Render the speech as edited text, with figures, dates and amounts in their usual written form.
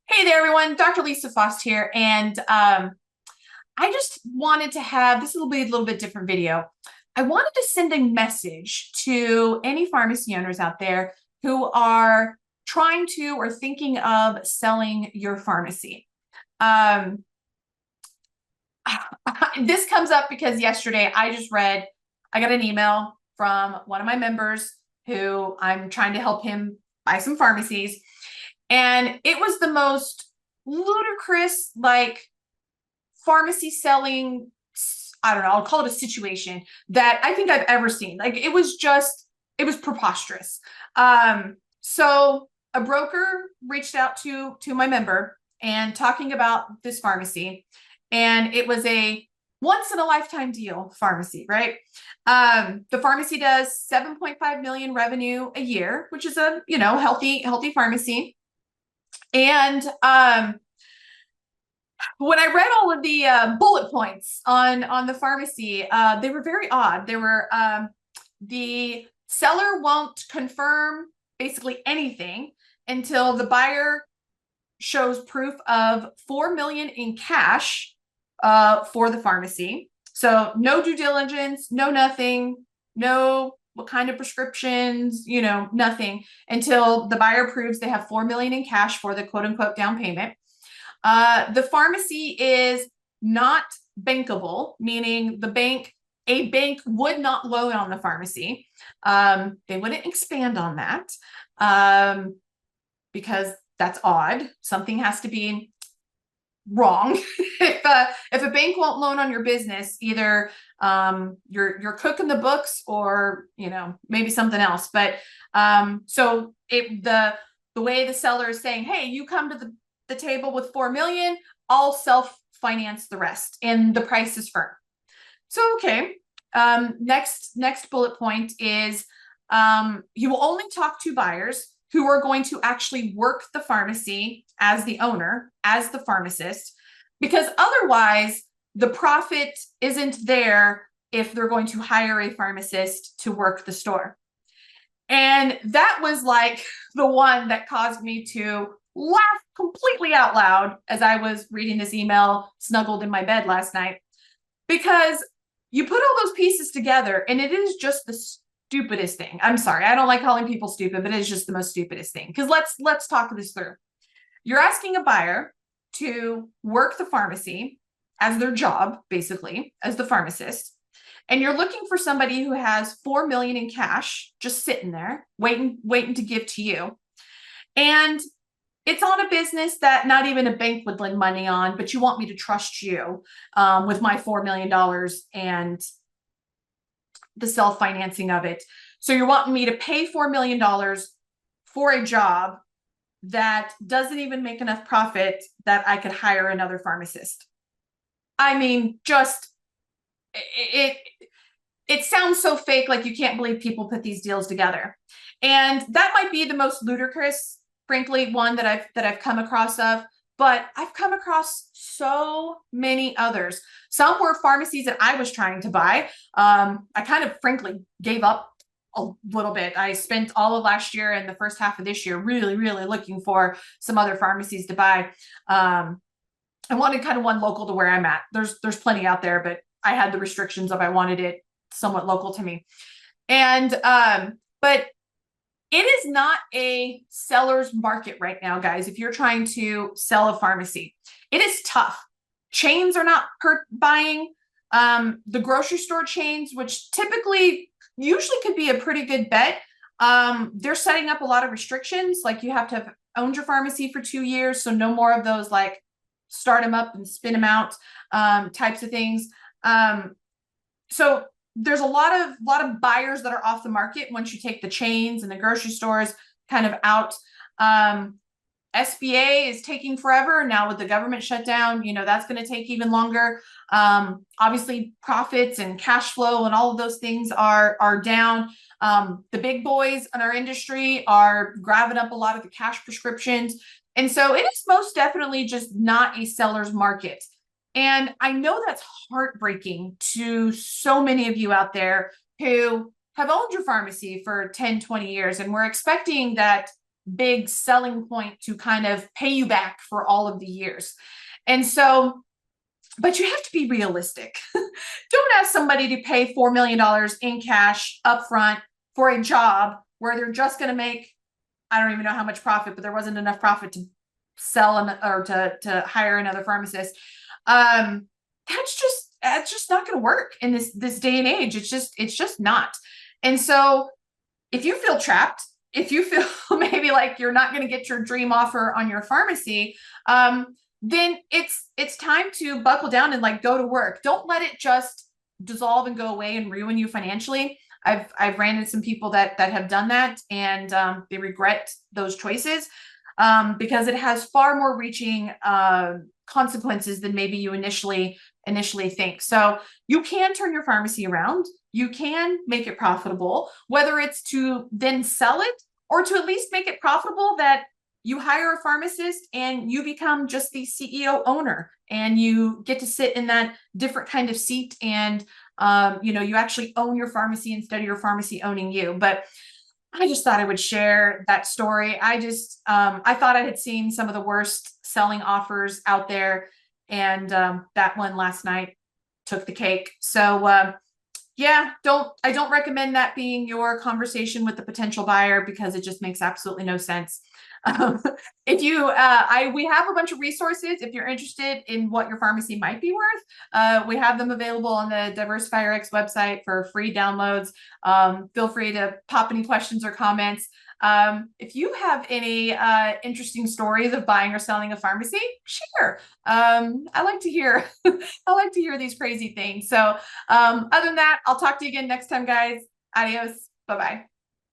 Hey there, everyone. Dr. Lisa Faast here, and I just wanted to have this will be a little bit different video. I wanted to send a message to any pharmacy owners out there who are trying to or thinking of selling your pharmacy. Um, this comes up because yesterday I got an email from one of my members who I'm trying to help him buy some pharmacies. And it was the most ludicrous, like pharmacy selling, I don't know, I'll call it a situation that I think I've ever seen. Like it was preposterous. So a broker reached out to my member and talking about this pharmacy, and it was a once in a lifetime deal pharmacy, right? The pharmacy does 7.5 million revenue a year, which is a healthy pharmacy. And when I read all of the bullet points on the pharmacy, they were very odd. They were the seller won't confirm basically anything until the buyer shows proof of 4 million in cash for the pharmacy. So no due diligence, no nothing, no what kind of prescriptions, nothing until the buyer proves they have 4 million in cash for the quote unquote down payment. The pharmacy is not bankable, meaning a bank would not loan on the pharmacy. They wouldn't expand on that because that's odd. Something has to be wrong. If a bank won't loan on your business, either you're cooking the books or maybe something else. But the way the seller is saying, hey, you come to the table with 4 million, I'll self-finance the rest, and the price is firm. So okay. Next bullet point is you will only talk to buyers who are going to actually work the pharmacy as the owner, as the pharmacist, because otherwise the profit isn't there if they're going to hire a pharmacist to work the store. And that was like the one that caused me to laugh completely out loud as I was reading this email snuggled in my bed last night, because you put all those pieces together and it is just the stupidest thing. I'm sorry, I don't like calling people stupid, but it is just the most stupidest thing. Because let's talk this through. You're asking a buyer to work the pharmacy as their job, basically, as the pharmacist, and you're looking for somebody who has 4 million in cash just sitting there waiting to give to you. And it's on a business that not even a bank would lend money on, but you want me to trust you with my $4 million and the self-financing of it. So you're wanting me to pay $4 million for a job that doesn't even make enough profit that I could hire another pharmacist. I mean, just it sounds so fake, like you can't believe people put these deals together. And that might be the most ludicrous, frankly, one that I've come across of, but I've come across so many others. Some were pharmacies that I was trying to buy. I kind of frankly gave up a little bit. I spent all of last year and the first half of this year really, really looking for some other pharmacies to buy. I wanted kind of one local to where I'm at. There's plenty out there, but I had the restrictions of I wanted it somewhat local to me. And but it is not a seller's market right now, guys. If you're trying to sell a pharmacy, it is tough. Chains are not buying. The grocery store chains, which usually could be a pretty good bet, they're setting up a lot of restrictions. Like you have to have owned your pharmacy for 2 years, so no more of those like start them up and spin them out types of things. So there's a lot of buyers that are off the market once you take the chains and the grocery stores kind of out. SBA is taking forever now with the government shutdown. That's going to take even longer. Obviously, profits and cash flow and all of those things are down. The big boys in our industry are grabbing up a lot of the cash prescriptions. And so it is most definitely just not a seller's market. And I know that's heartbreaking to so many of you out there who have owned your pharmacy for 10, 20 years, and we're expecting that big selling point to kind of pay you back for all of the years. And so, but you have to be realistic. Don't ask somebody to pay $4 million in cash upfront for a job where they're just going to make, I don't even know how much profit, but there wasn't enough profit to sell or to hire another pharmacist. That's just not going to work in this day and age. It's just not. And so if you feel trapped, if you feel maybe like you're not going to get your dream offer on your pharmacy, then it's time to buckle down and like go to work. Don't let it just dissolve and go away and ruin you financially. I've ran into some people that have done that, and they regret those choices because it has far more reaching consequences than maybe you initially think. So you can turn your pharmacy around. You can make it profitable, whether it's to then sell it or to at least make it profitable that you hire a pharmacist and you become just the CEO owner, and you get to sit in that different kind of seat, and you actually own your pharmacy instead of your pharmacy owning you. But I just thought I would share that story. I thought I had seen some of the worst selling offers out there, and that one last night took the cake. So yeah, I don't recommend that being your conversation with the potential buyer, because it just makes absolutely no sense. If you, we have a bunch of resources if you're interested in what your pharmacy might be worth. We have them available on the DiversifyRx website for free downloads. Feel free to pop any questions or comments. If you have any interesting stories of buying or selling a pharmacy, share. I like to hear, I like to hear these crazy things. So other than that, I'll talk to you again next time, guys. Adios. Bye-bye.